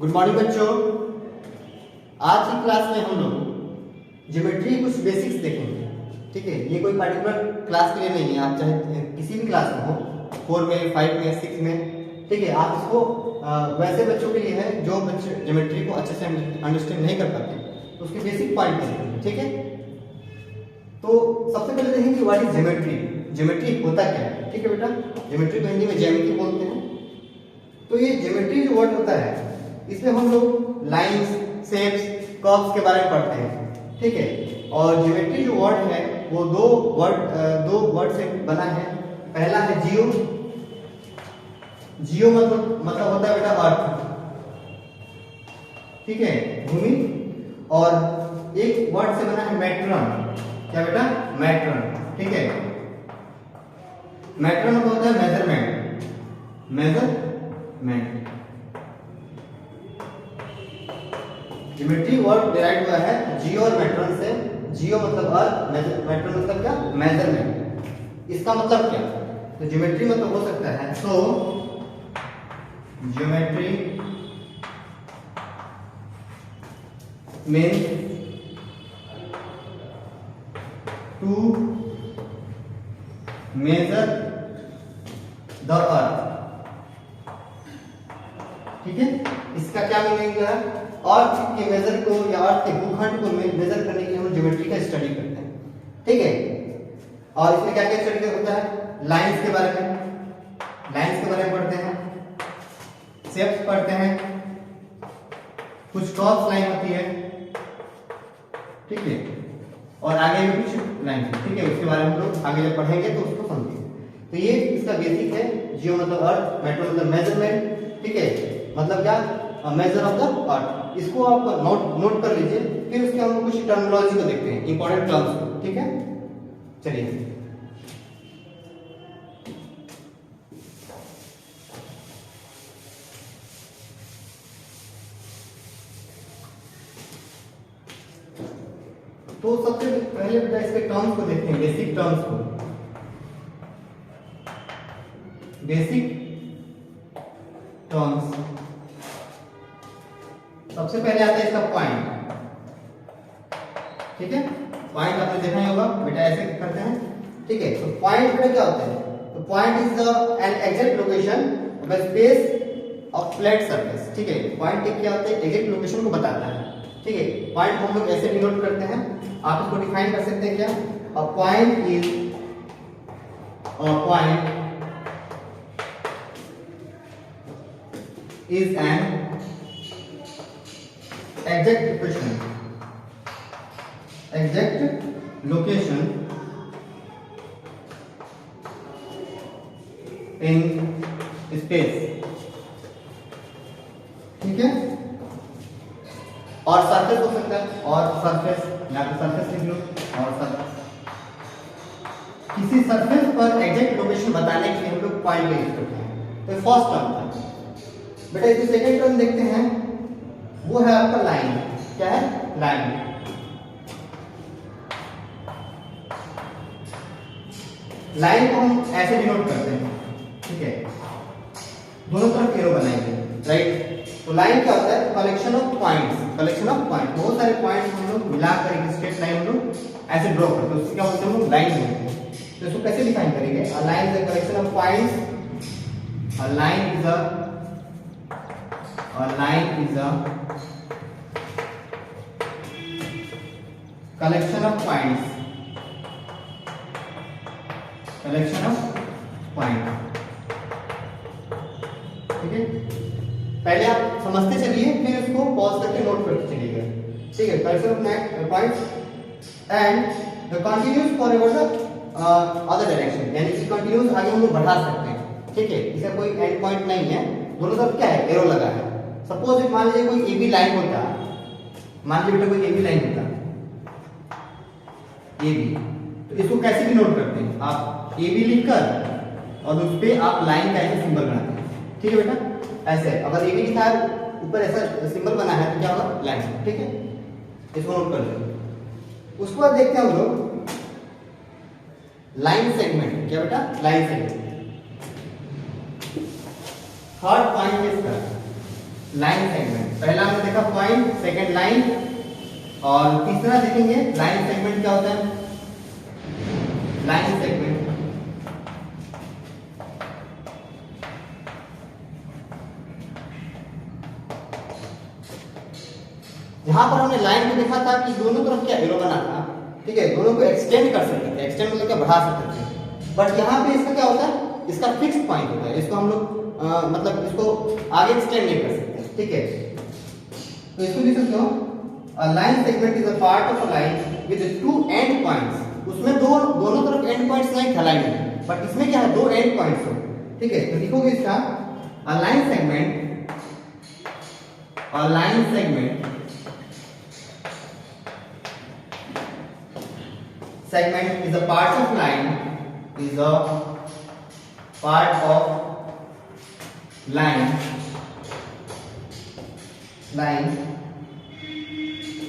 Good morning बच्चों। आज की क्लास में हम लोग ज्योमेट्री कुछ बेसिक्स देखेंगे। ठीक है, ये कोई पर्टिकुलर क्लास के लिए नहीं है, आप चाहे किसी भी क्लास में हो, 4 में, 5 में, 6 में। ठीक है, आप इसको वैसे बच्चों के लिए है जो बच्चे ज्योमेट्री को अच्छे से अंडरस्टैंड नहीं कर पाते, तो उसके बेसिक पॉइंट देखेंगे। ठीक है, तो सबसे पहले देखेंगे व्हाट इज ज्योमेट्री। ज्योमेट्री होता क्या है। ठीक है बेटा, ज्योमेट्री को हिंदी में ज्यामिति बोलते हैं। तो ये ज्योमेट्री जो वर्ड होता है, इसमें हम लोग लाइंस, शेप्स, कर्व्स के बारे में पढ़ते हैं। ठीक है, और ज्योमेट्री जो वर्ड है वो दो वर्ड से बना है। पहला है जियो। जियो मतलब होता है बेटा अर्थ। ठीक है, भूमि। और एक वर्ड से बना है मैट्रन। क्या बेटा? मैट्रन। ठीक है, मैट्रन मतलब होता है measurement. Measurement. Geometry word derive हुआ है जियो और मैट्रन से। जियो मतलब अर्थ, मैट्रन मतलब क्या? मेजरमेंट। इसका मतलब क्या? तो ज्योमेट्री मतलब हो सकता है, so geometry means to measure the earth. ठीक है, इसका क्या मीनिंग है? अर्थ के मेजर को या अर्थ के भूखंड को मेजर करने के लिए हम ज्योमेट्री का स्टडी करते हैं। ठीक है, और इसमें क्या क्या स्टडी होता है? लाइंस के बारे में, पढ़ते हैं, शेप्स पढ़ते हैं, कुछ क्रॉस लाइन होती है। ठीक है, और आगे भी कुछ लाइन। ठीक है, उसके बारे में हम लोग आगे जब पढ़ेंगे तो उसको समझेंगे। तो ये इसका बेसिक है। जियो मतलब अर्थ, मैट्रो मतलब मेजरमेंट। ठीक है, मतलब क्या? Measure of the earth. इसको आप नोट कर लीजिए। फिर उसके हम कुछ टर्मिनोलॉजी को देखते हैं, इंपॉर्टेंट टर्म्स को। ठीक है, चलिए। तो सबसे पहले बेटा इसके टर्म्स को देखते हैं, बेसिक टर्म्स को। बेसिक टर्म्स, सबसे पहले आता है इसका पॉइंट। ठीक है, पॉइंट आपने देखा ही होगा बेटा, ऐसे करते हैं। ठीक है, तो पॉइंट बेटा क्या होता है? तो point is an exact location of the space of flat surface. ठीक है, पॉइंट क्या होता है? एग्जैक्ट लोकेशन को बताता है। ठीक है, पॉइंट हम लोग ऐसे डिनोट करते हैं। आप इसको डिफाइन कर सकते हैं क्या? A point is an exact location in space। ठीक है, और सरफेस हो सकता है, और सरफेस या तो सरफेस लिख लो, और सरफेस। किसी सरफेस पर एग्जैक्ट लोकेशन बताने के लिए हम लोग पॉइंट का यूज करते हैं। तो फर्स्ट टर्म था बेटा। इसे सेकंड टर्म देखते हैं, वो है आपका लाइन। क्या है? लाइन। लाइन को हम ऐसे डिनोट करते हैं। ठीक है, दोनों तरफ एरो बनाएंगे, राइट? तो लाइन क्या होता है? Collection of points. बहुत सारे पॉइंट्स हम लोग मिलाकर एक स्ट्रेट लाइन हम लोग ऐसे ड्रॉ करते हैं, उसको क्या बोलते हैं? हम लोग लाइन बोलते हैं। तो इसको कैसे डिफाइन करेंगे? A line is a collection of points. A line is a collection of points। ठीक है, पहले आप समझते चलिए, फिर इसको पॉज करके नोट करते चलिएगा। ठीक है, collection of points and the continuous forever the other direction, यानी कि कंटिन्यूस आगे हम लोग बढ़ा सकते हैं। ठीक है, इसका कोई एंड पॉइंट नहीं है, दोनों तरफ क्या है? एरो लगा है। सपोज मान लीजिए कोई AB लाइन होता, मान लीजिए बेटा कोई AB लाइन होता, AB, तो इसको कैसे भी नोट करते हैं? आप AB लिखकर और उस पे आप लाइन का ऐसे सिंबल बनाते हैं। ठीक है बेटा, ऐसे अगर AB लिखा है, ऊपर ऐसा सिंबल बना है, तो क्या होगा? लाइन। ठीक है, इसको नोट कर लो। उसके बाद देखते हैं हम लोग लाइन सेगमेंट। क्या बेटा? Line segment. थर्ड पॉइंट इसका लाइन सेगमेंट। पहला हमने देखा पॉइंट, सेकंड लाइन, और तीसरा देखेंगे लाइन सेगमेंट क्या होता है। लाइन सेगमेंट यहां पर हमने लाइन को देखा था कि दोनों तरफ क्या एरो बना था, ठीक है, दोनों को एक्सटेंड कर सकते थे, एक्सटेंड मतलब क्या बढ़ा सकते थे। बट यहाँ पे इसका क्या होता है, इसका फिक्स्ड पॉइंट होता है, इसको हम लोग मतलब इसको आगे एक्सटेंड नहीं कर सकते, ठीक है। तो इसको लिख सकते हो a line segment is a part of a line with two end points। उसमें दोनों तरफ एंड पॉइंट्स नहीं था लाइन में, बट इसमें क्या है, दो एंड पॉइंट्स हो, ठीक है। तो लिखोगे इसका a line segment is a part of line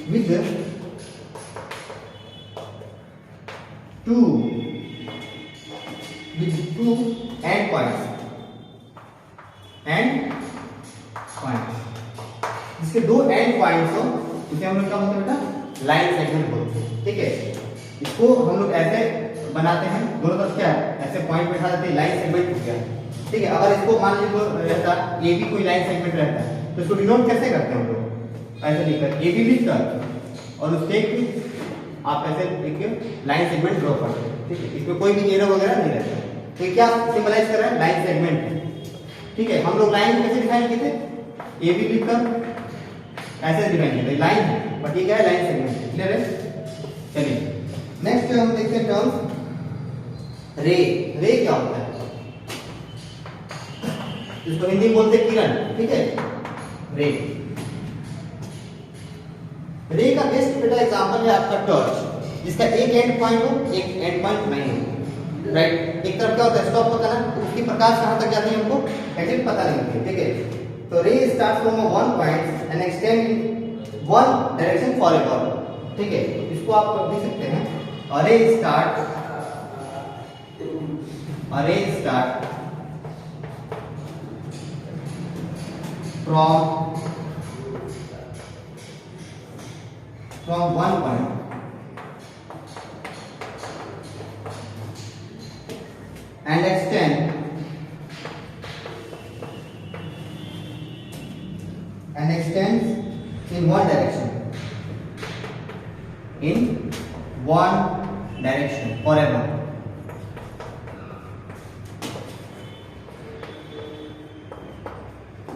with two end points जिसके दो एंड पॉइंट्स हो, उसे हम लोग क्या बोलते हैं बेटा, लाइन सेगमेंट बोलते हैं, ठीक है। इसको हम लोग ऐसे बनाते हैं, दोनों तरफ क्या है, ऐसे पॉइंट बैठा देते हैं, लाइन सेगमेंट हो गया, ठीक है। अगर इसको मान लीजिए रहता ए बी कोई लाइन सेगमेंट रहता है, तो इसको डिनोट कैसे करते हैं हम लोग, ऐसे लिखकर ए बी लिखकर और उसके आप ऐसे एक लाइन सेगमेंट ड्रॉ करते हैं, ठीक है। इसमें कोई भी एरो वगैरह नहीं रहता, तो ये क्या सिंबलाइज कर रहा है, लाइन सेगमेंट, ठीक है। हम लोग लाइन कैसे डिफाइन किए थे, ए बी लिखकर ऐसे डिफाइन किए थे, लाइन है, बट ये क्या है, लाइन सेगमेंट, क्लियर है। चलिए नेक्स्ट हम देखते हैं टर्म रे। रे क्या होता है, इसको हिंदी में बोलते हैं किरण, ठीक है। रे का बेस्ट बेटा एग्जांपल है आपका टॉर्च, जिसका एक एंड पॉइंट हो, एक एंड पॉइंट नहीं हो, राइट। एक तरफ क्या होता है, स्टॉप होता है ना, तो उसकी प्रकाश कहां तक जाती है हमको एग्जैक्ट पता नहीं होती, ठीक है। तो रे start from one point and extend in one direction forever, ठीक है। इसको आप लिख सकते हैं, रे start from one point and extend in one direction forever।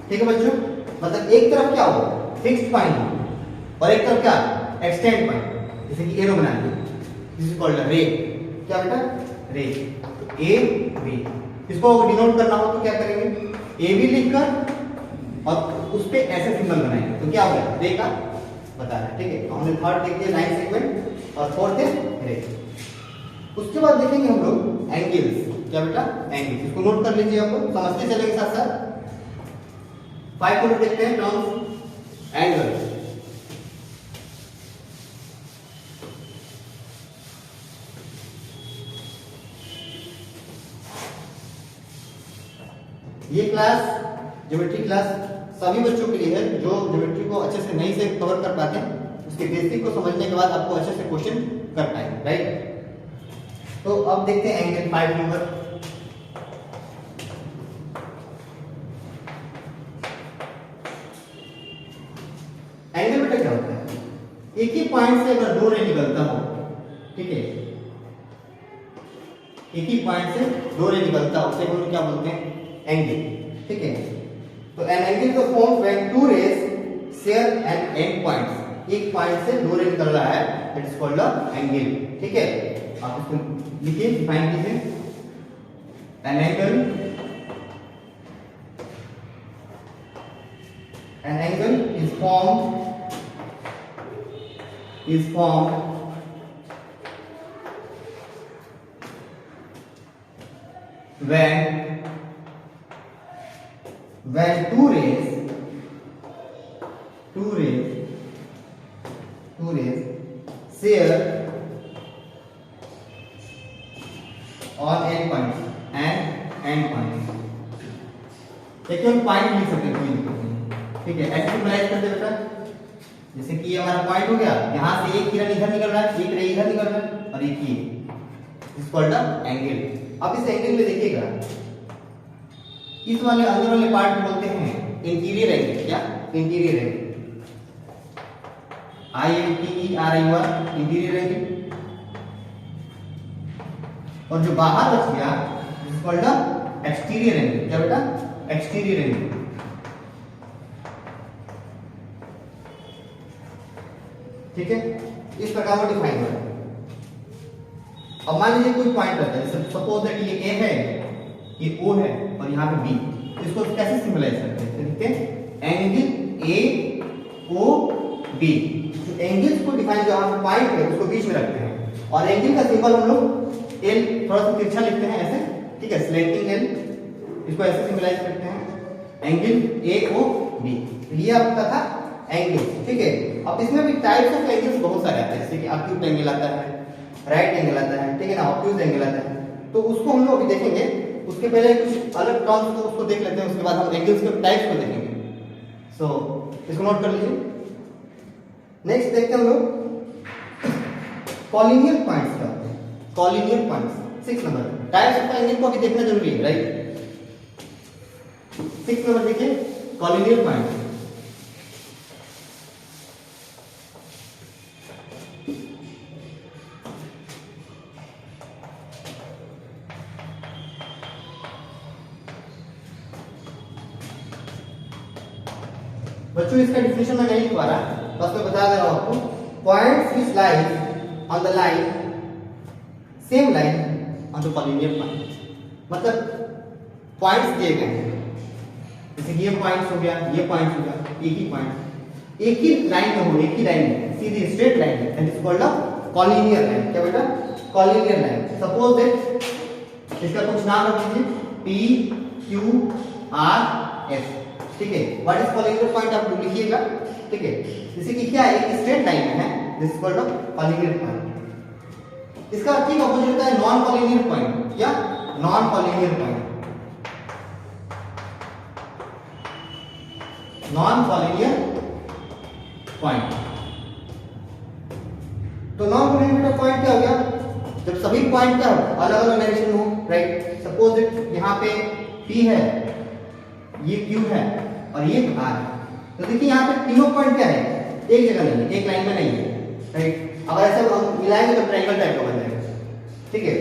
ठीक है बच्चों, मतलब एक तरफ क्या हो, फिक्स्ड पॉइंट हो, और एक तरफ क्या, एक्सटेंड पॉइंट, जैसे कि एरो बना दिया, दिस इज कॉल्ड रे। क्या बेटा, रे, ए बी। इसको डिनोट करना हो तो क्या करेंगे, ए बी लिखकर और उस पे ऐसे सिंबल बनाएंगे, तो क्या होगा, रे का बता रहा है, ठीक है। तो हमने थर्ड देख लिया लाइन सेगमेंट और फोर्थ है रे। उसके बाद देखेंगे हम लोग एंगल्स। क्या बेटा, एंगल्स, इसको नोट कर लीजिए, आप समझते चलेंगे साथ साथ। 5 मिनट देखते हैं टर्म्स एंगल। ये क्लास ज्योमेट्री क्लास सभी बच्चों के लिए है जो ज्योमेट्री को अच्छे से नहीं से कवर कर पाते हैं, उसके बेसिक को समझने के बाद आपको अच्छे से क्वेश्चन कर पाएंगे, राइट। तो अब देखते हैं एंगल 5 नंबर। एंगल बेटा क्या होता है, एक ही पॉइंट से अगर दो रे निकलता हो, ठीक है, एक ही पॉइंट से दो रे निकलता हो, उसे हम क्या बोलते हैं, एंगल, ठीक है। तो an angle is formed when two rays share an end point. एक पॉइंट से दो रे निकल रहा है, that is called a angle, ठीक है। आप इसको लिखिए, डिफाइन कीजिए, an angle is formed when two rays share on end points and end points। एक पॉइंट लिख सकते हैं, कोई दिक्कत नहीं, ठीक ठीक है, ऐसे सिंबलाइज करते बेटा। जैसे कि ये हमारा पॉइंट हो गया, यहाँ से एक किरण इधर निकल रहा है, एक रे इधर निकल रहा है और एक ये इस कॉल्ड एंगल। अब इस एंगल में देखिएगा, इस वाले अंदर वाले पार्ट बोलते हैं इंटीरियर एंगल। क्या? Interior angle, INTERIOR, interior angle. और जो बाहर बच गया इस कॉल्ड एक्सटीरियर एंगल। क्या बेटा? Exterior angle. ठीक है, इस प्रकार वो डिफाइन हुआ है। अब मान लीजिए कोई पॉइंट रहता है, सपोज दैट ये A है, ये O है और यहाँ पे B, तो इसको कैसे सिंबलाइज करते हैं? देखते हैं, एंगल AOB। एंगल्स को डिफाइन, जो यहाँ पे पॉइंट है उसको बीच में रखते हैं और एंगल का सिंबल हम लोग L थोड़ा सा तिरछा लिखते हैं ऐसे। ठीक है, स्लैंटिंग L, इसको ऐसे सिंबलाइज करते हैं, एंगल AOB। ये आपका था एंगल। ठीक है, अब इसमें भी टाइप्स ऑफ एंगल्स बहुत सारे आते हैं, जैसे कि एक्यूट एंगल आता है, राइट एंगल आता है, ठीक है ना, ऑब्ट्यूज एंगल आता है। तो उसको हम लोग अभी देखेंगे, उसके पहले कुछ अलग टर्म्स को उसको देख लेते हैं, उसके बाद हम एंगल्स के टाइप्स को देखेंगे। सो इसको नोट कर लीजिए। नेक्स्ट देखते हैं हम लोग कॉलिनियर पॉइंट्स क्या होते हैं। Collinear points 6 number. Types of angle को अभी देखना जरूरी है, राइट। 6 नंबर देखिए, कॉलिनियर पॉइंट। बच्चों इसका डिफिनेशन मैं नहीं लिखवा रहा, बस मैं बता दे रहा हूं आपको। Points which lies on the line, same line on the collinear point. मतलब पॉइंट्स दिए गए हैं, जैसे ये पॉइंट्स हो गया, ये पॉइंट्स हो गया, एक ही पॉइंट एक ही लाइन में हो, एक ही लाइन में सीधी स्ट्रेट लाइन है, that is called a collinear line. क्या बेटा? Collinear line. सपोज दैट इसका कुछ नाम रख दीजिए, PQRS। ठीक है, व्हाट इज कॉलिनियर पॉइंट आप लिखिएगा। ठीक है, जैसे कि क्या है, एक स्ट्रेट लाइन में है, this is called a collinear point. इसका ठीक अपोजिट होता है नॉन कॉलिनियर पॉइंट। या non collinear point, non collinear point. तो नॉन कॉलिनियर पॉइंट क्या हो गया? जब सभी पॉइंट क्या हो, अलग अलग डायरेक्शन में हो, राइट। सपोज दैट यहाँ पे P है, ये Q है और ये R है। तो देखिए यहाँ पे तीनों पॉइंट क्या है, एक जगह नहीं है, एक लाइन में नहीं है, राइट। अगर ऐसा हम मिलाएंगे तो ट्रायंगल टाइप का बन जाएगा। ठीक है,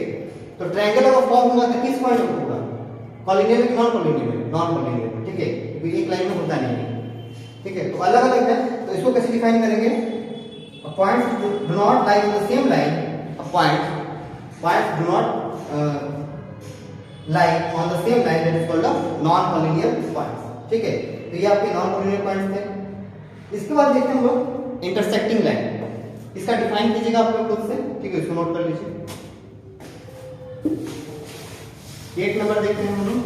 तो ट्रायंगल अगर फॉर्म होगा तो किस पॉइंट में होगा? कॉलिनियर में, नॉन कॉलिनियर में? नॉन कॉलिनियर में। ठीक है, क्योंकि एक लाइन में होता नहीं है। ठीक है, तो अलग अलग है, तो इसको कैसे डिफाइन करेंगे? Points do not lie on the same line, points do not lie on the same line, that is called a non collinear points। ठीक है, तो ये आपके नॉन कॉलिनियर पॉइंट्स थे। इसके बाद देखते हैं हम लोग इंटरसेक्टिंग लाइन। इसका डिफाइन कीजिएगा आप लोग खुद से। ठीक है, इसको नोट कर लीजिए। 8 नंबर देखते हैं हम लोग,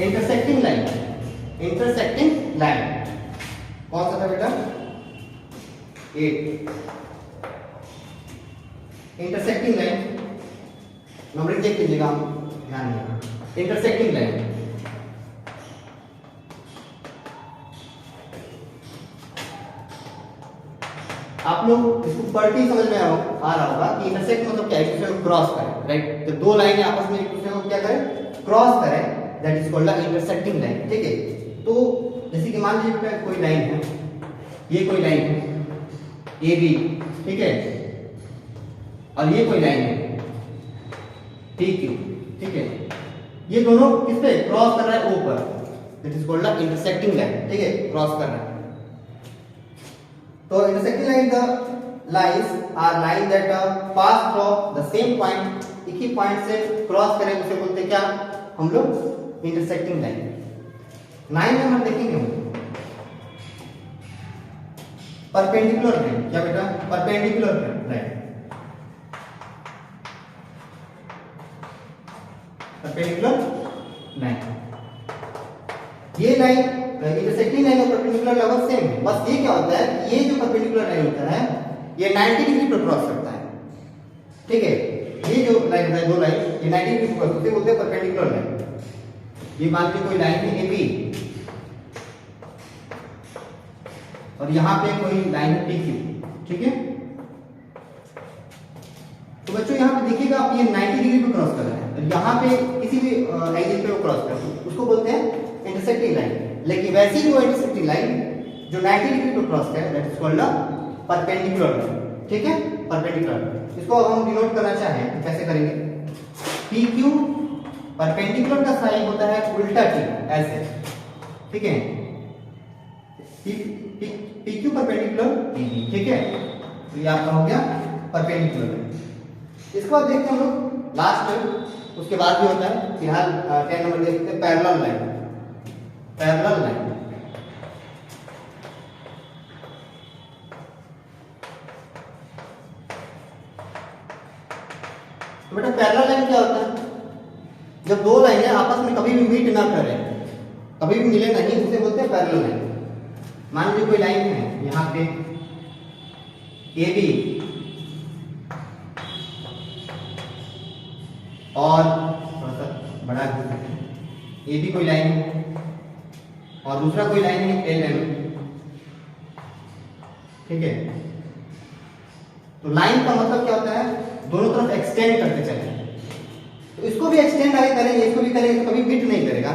इंटरसेक्टिंग लाइन। इंटरसेक्टिंग लाइन कौन सा था बेटा? 8। इंटरसेक्टिंग लाइन नंबर देख लीजिएगा, ध्यान देना। इंटरसेक्टिंग लाइन, आप लोग इसको पढ़ के समझ में आ रहा होगा कि इंटरसेक्ट मतलब क्या है, एक दूसरे को क्रॉस करें, राइट। तो दो लाइनें आपस में एक दूसरे को क्या करें, क्रॉस करें, that is called the intersecting line. ठीक है, तो जैसे कि मान लीजिए कोई लाइन है, ये कोई लाइन है AB, ठीक है, और ये कोई लाइन है PQ, ठीक है, ये दोनों किस पे क्रॉस कर रहा है? O पर, that is called the intersecting line. ठीक है, क्रॉस कर रहा है। तो intersecting line the lines are line that pass from the same point, एक ही पॉइंट से क्रॉस करें उसे बोलते हैं क्या हम लोग? Intersecting line. 9 नंबर देखेंगे हम परपेंडिकुलर लाइन। क्या बेटा? Perpendicular line. परपेंडिकुलर लाइन, ये लाइन इंटरसेक्टिंग लाइन और परपेंडिकुलर लगभग सेम है, बस ये क्या होता है, ये जो परपेंडिकुलर लाइन होता है ये 90 डिग्री पर क्रॉस करता है। ठीक है, ये जो लाइन है, दो लाइन, ये 90 डिग्री पर क्रॉस बोलते हैं परपेंडिकुलर लाइन। ये मान लीजिए कोई लाइन है AB, और यहाँ पे कोई लाइन पी क्यू, ठीक है। तो बच्चों यहाँ पे देखिएगा आप ये 90 डिग्री पे क्रॉस कर रहे हैं, और यहाँ पे किसी भी एंगल पे वो क्रॉस कर रहे हैं, उसको बोलते हैं इंटरसेक्टिंग लाइन। लेकिन वैसी वो इंटरसेक्टिंग लाइन जो 90 डिग्री पे क्रॉस करे that is called perpendicular line, ठीक है, परपेंडिकुलर। इसको अब हम डिनोट करना चाहें तो कैसे करेंगे, पी क्यू परपेंडिकुलर का साइन होता है उल्टा टी, ऐसे, ठीक है, पी क्यू परपेंडिकुलर पी, ठीक है। तो ये आपका हो गया परपेंडिकुलर लाइन। इसके बाद देखते हैं हम लोग लास्ट में, उसके बाद भी होता है, फिलहाल 10 नंबर देखते हैं पैरेलल लाइन। पैरेलल लाइन तो बेटा पैरेलल लाइन क्या होता है, जब दो लाइनें आपस में कभी भी मीट ना करें, कभी भी मिले नहीं, उसे बोलते हैं पैरेलल लाइन। मान लीजिए कोई लाइन है यहाँ पे ए बी और थोड़ा सा बड़ा ए बी कोई लाइन है और दूसरा कोई लाइन है एल एम, ठीक है। तो लाइन का मतलब क्या होता है, दोनों तरफ एक्सटेंड करते चले, तो इसको भी एक्सटेंड आगे करेंगे, इसको भी करेंगे, तो कभी मीट नहीं करेगा,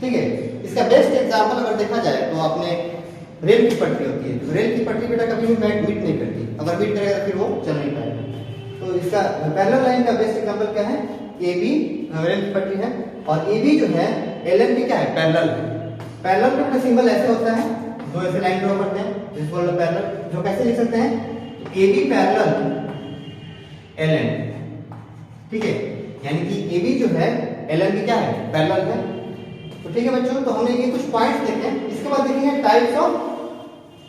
ठीक है। इसका बेस्ट एग्जांपल अगर देखा जाए तो आपने रेल की पटरी होती है, तो रेल की पटरी बेटा कभी भी मीट नहीं करती, अगर मीट करेगा तो फिर वो चल नहीं पाएगा। तो इसका पैरेलल लाइन का बेस्ट एग्जांपल क्या है, ए बी रेल की पटरी है और ए बी जो है एल एन की क्या है, पैरेलल है। पैरेलल का सिंबल ऐसे होता है, दो ऐसे लाइन ड्रॉ करते हैं, इसको बोलते हैं पैरेलल, जो कैसे लिख सकते हैं, A B parallel L N, ठीक है, यानी कि ए बी जो है एल एन की क्या है, पैरेलल है। तो ठीक है बच्चों, तो हमने ये कुछ पॉइंट्स देखे, इसके बाद देखेंगे टाइप्स ऑफ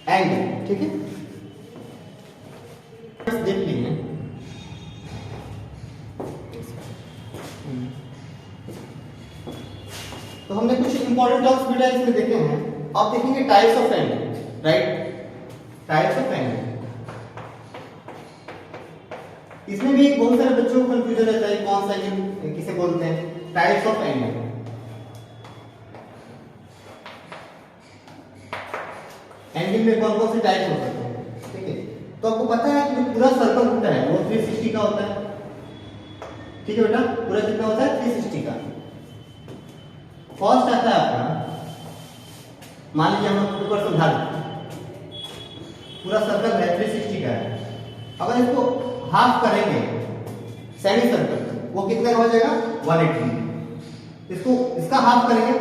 एंगल, ठीक है, देख लीजिए। तो हमने कुछ इंपॉर्टेंट टर्म्स बेटा इसमें देखे हैं। अब देखेंगे types of angle, right, types of angle. इसमें भी बहुत सारे बच्चों को कंफ्यूजन रहता है कौन सा एंगल किसे बोलते हैं, टाइप्स ऑफ एंगल। एंगल में कौन कौन से टाइप हो सकते हैं, ठीक है। तो आपको पता है कि जो पूरा सर्कल होता है वो 360 का होता है, ठीक है बेटा, पूरा कितना होता है 360 का। फर्स्ट आता है आपका, मान लीजिए हम लोग ऊपर समझा पूरा सर्कल है 360 का है, अगर इसको हाफ करेंगे सेमी सर्कल, वो कितना हो जाएगा 180। इसको इसका हाफ करेंगे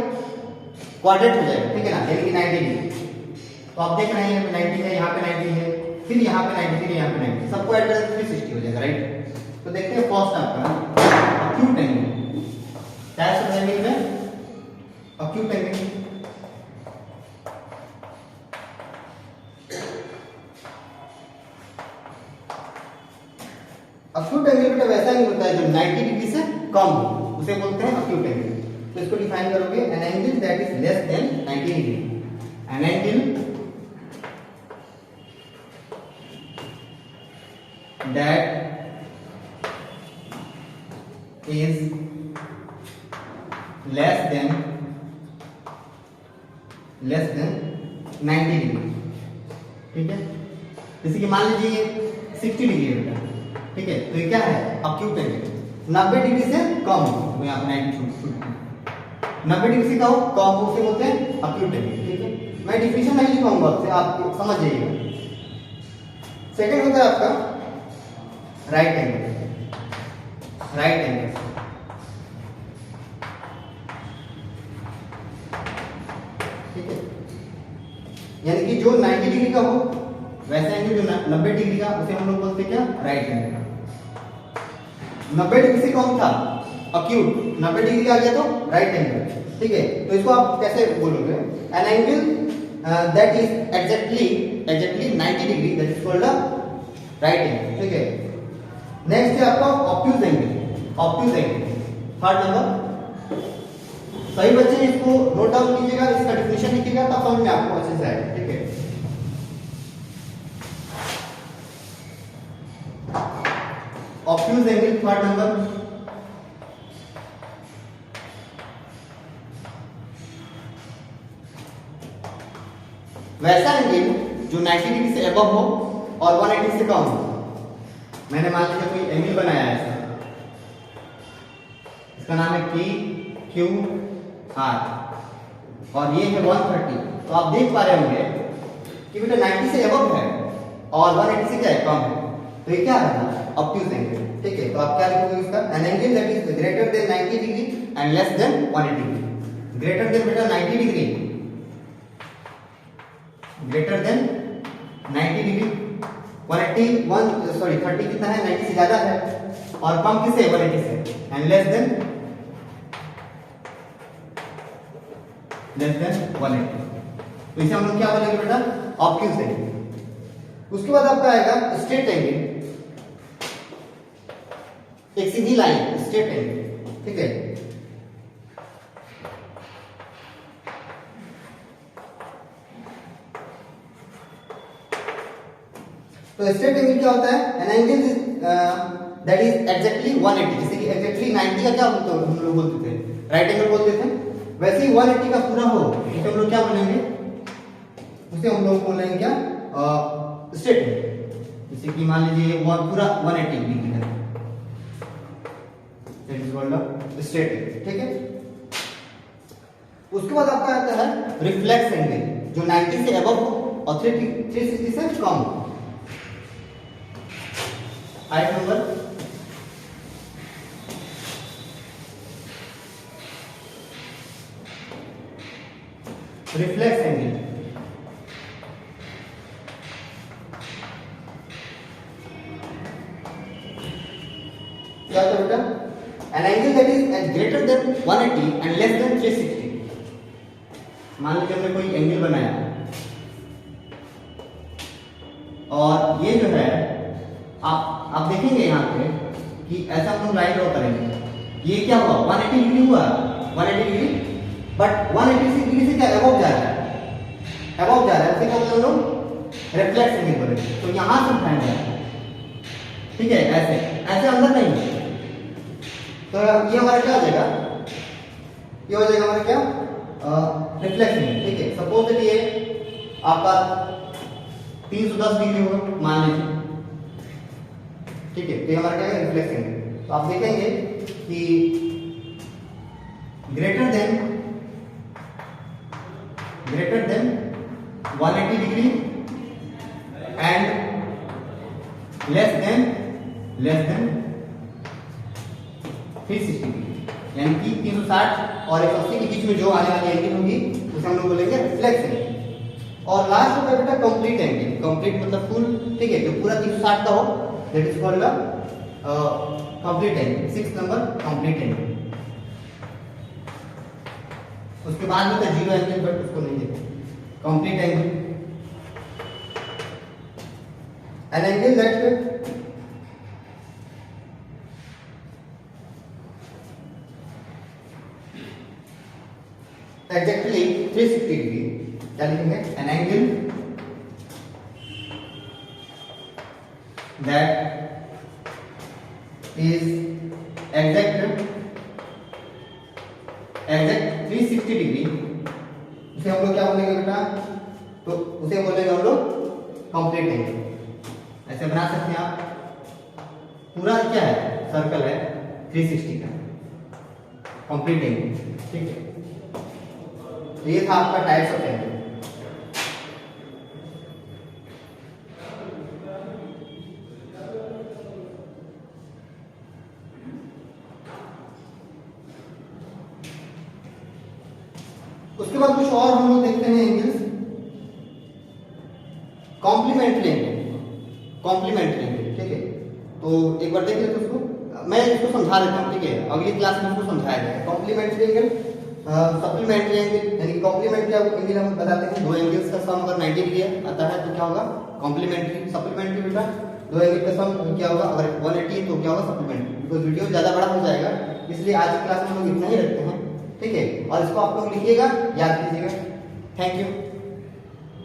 क्वाड्रेट हो जाएगा, ठीक है ना, यानी कि 90 डिग्री। तो आप देख रहे हैं 90 है, यहाँ पे 90 है, फिर यहाँ पे 90, फिर यहाँ पे 90, सबको ऐड करके 360 हो जाएगा, राइट। तो देखते हैं फर्स्ट आपका acute angle, types of angle में अक्यूट एंगल। अक्यूट एंगल बेटा वैसा एंगल होता है जो 90 डिग्री से कम हो, उसे बोलते हैं अक्यूट एंगल। तो इसको डिफाइन करोगे, an angle that is less than 90 degree, an angle that is less than 90 degree, ठीक है। जैसे कि मान लीजिए 60 डिग्री है बेटा, ठीक है, तो ये क्या है अक्यूट एंगल। 90 डिग्री से कम हो, यहाँ 90 डिग्री से कम हो, उसे बोलते हैं अक्यूट एंगल, ठीक है। मैं डिफिनेशन नहीं लिखूंगा, आप समझ जाइएगा। सेकंड होता है आपका राइट एंगल, राइट एंगल ठीक है, यानी कि जो 90 डिग्री का हो वैसा एंगल जो 90 डिग्री का, उसे हम लोग बोलते हैं क्या, राइट एंगल। 90 डिग्री से कौन था अक्यूट, 90 डिग्री का आ गया तो राइट एंगल, ठीक है। तो इसको आप कैसे बोलोगे, an angle that is exactly 90 degree, that is called right angle, ठीक है। नेक्स्ट है आपका obtuse angle, obtuse angle third number. सभी बच्चे इसको नोट डाउन कीजिएगा, इसका डेफिनेशन लिखिएगा, तब समझ में आपको अच्छे से आएगा, ठीक है। Obtuse angle third number. वैसा एंगल जो 90 डिग्री से अबव हो और 180 से कम हो। मैंने मान लीजिए कोई एंगल बनाया है ऐसा, इसका नाम है P Q R और ये है 130। तो आप देख पा रहे होंगे कि बेटा 90 से अबव है और 180 से क्या है, कम है। तो ये क्या है, ऑब्ट्यूज एंगल। ठीक है, तो आप क्या लिखोगे इसका, an angle that is greater than 90 degree and less than 180 degree. Greater than बेटा 90 डिग्री, ग्रेटर देन 90 डिग्री, 30 कितना है, 90 से ज्यादा है, और कम किससे, 180 से, एंड लेस देन 180। तो इसे हम लोग क्या बोलेंगे बेटा, ऑब्ट्यूज एंगल। उसके बाद आपका आएगा स्ट्रेट एंगल, एक सीधी लाइन, स्ट्रेट एंगल। ठीक है, तो स्ट्रेट एंगल क्या होता है, an angle that is exactly 180। जैसे कि एग्जैक्टली 90 का क्या बोलते हम लोग बोलते थे, राइट एंगल बोलते थे, वैसे ही 180 का पूरा हो तो हम लोग क्या बोलेंगे, उसे हम लोग बोलेंगे क्या, स्ट्रेट एंगल। जैसे कि मान लीजिए पूरा 180 डिग्री है, that is called straight angle. ठीक है, उसके बाद आपका आता है रिफ्लेक्स एंगल, जो 90 से अबव हो और 360 से कम हो। Item number reflex angle. क्या होता है बेटा, an angle that is greater than 180 and less than 360। मान लीजिए हमने कोई एंगल बनाया और ये जो है आप देखेंगे यहाँ पे कि ऐसा हम लोग लाइन ड्रॉ करेंगे, ये क्या हुआ, 180 डिग्री हुआ, 180 डिग्री, बट 180 डिग्री से क्या अबव जा रहा है, अबव जा रहा है, उसे क्या बोलते हैं हम लोग, रिफ्लेक्स एंगल बोलेंगे। तो यहां से उठाएंगे, ठीक है, ऐसे ऐसे अंदर नहीं, तो ये हमारा क्या हो जाएगा, ये हो जाएगा हमारा क्या, रिफ्लेक्स एंगल। ठीक है, सपोज दैट ये आपका 310 डिग्री होगा मान लीजिए। ठीक है, तो ये हमारा क्या है, रिफ्लेक्स एंगल। तो आप देखेंगे कि greater than 180 degree and less than 360 degree, यानी कि 360 और 180 के बीच में जो आने वाली एंगल होगी उसे हम लोग बोलेंगे रिफ्लेक्स एंगल। और लास्ट होता है बेटा कंप्लीट एंगल। कंप्लीट मतलब फुल, ठीक है, जो पूरा 360 का हो, that is called complete angle. 6 number complete angle. उसके बाद में तो जीरो एंगल, बट उसको नहीं देखते। Complete angle, an angle that exactly 360 degree. क्या लिखेंगे, an angle that is exact 360 degree, उसे हम लोग क्या बोलेंगे बेटा, तो उसे बोलेंगे हम लोग कंप्लीट एंगल। ऐसे बना सकते हैं आप, पूरा क्या है, सर्कल है 360 का, कंप्लीट एंगल। ठीक है, तो ये था आपका टाइप्स ऑफ एंगल। उसके बाद कुछ और हम लोग देखते हैं angles. Complementary angle, complementary angle. ठीक है, तो एक बार देख लेते हैं उसको, मैं इसको समझा देता हूँ। ठीक है, अगली क्लास में इसको समझाया जाएगा। कॉम्प्लीमेंट्री एंगल, सप्लीमेंट्री एंगल, यानी कॉम्प्लीमेंट्री एंगल हम बताते हैं, दो एंगल्स का सम अगर 90 डिग्री आता है तो क्या होगा, कॉम्प्लीमेंट्री। सप्लीमेंट्री बेटा दो एंगल का सम क्या होगा, अगर 180 है तो क्या होगा, सप्लीमेंट्री। बिकॉज वीडियो ज्यादा बड़ा हो जाएगा, इसलिए आज की क्लास में हम लोग इतना ही रखते हैं। ठीक है, और इसको आप लोग लिखिएगा, याद कीजिएगा। Thank you.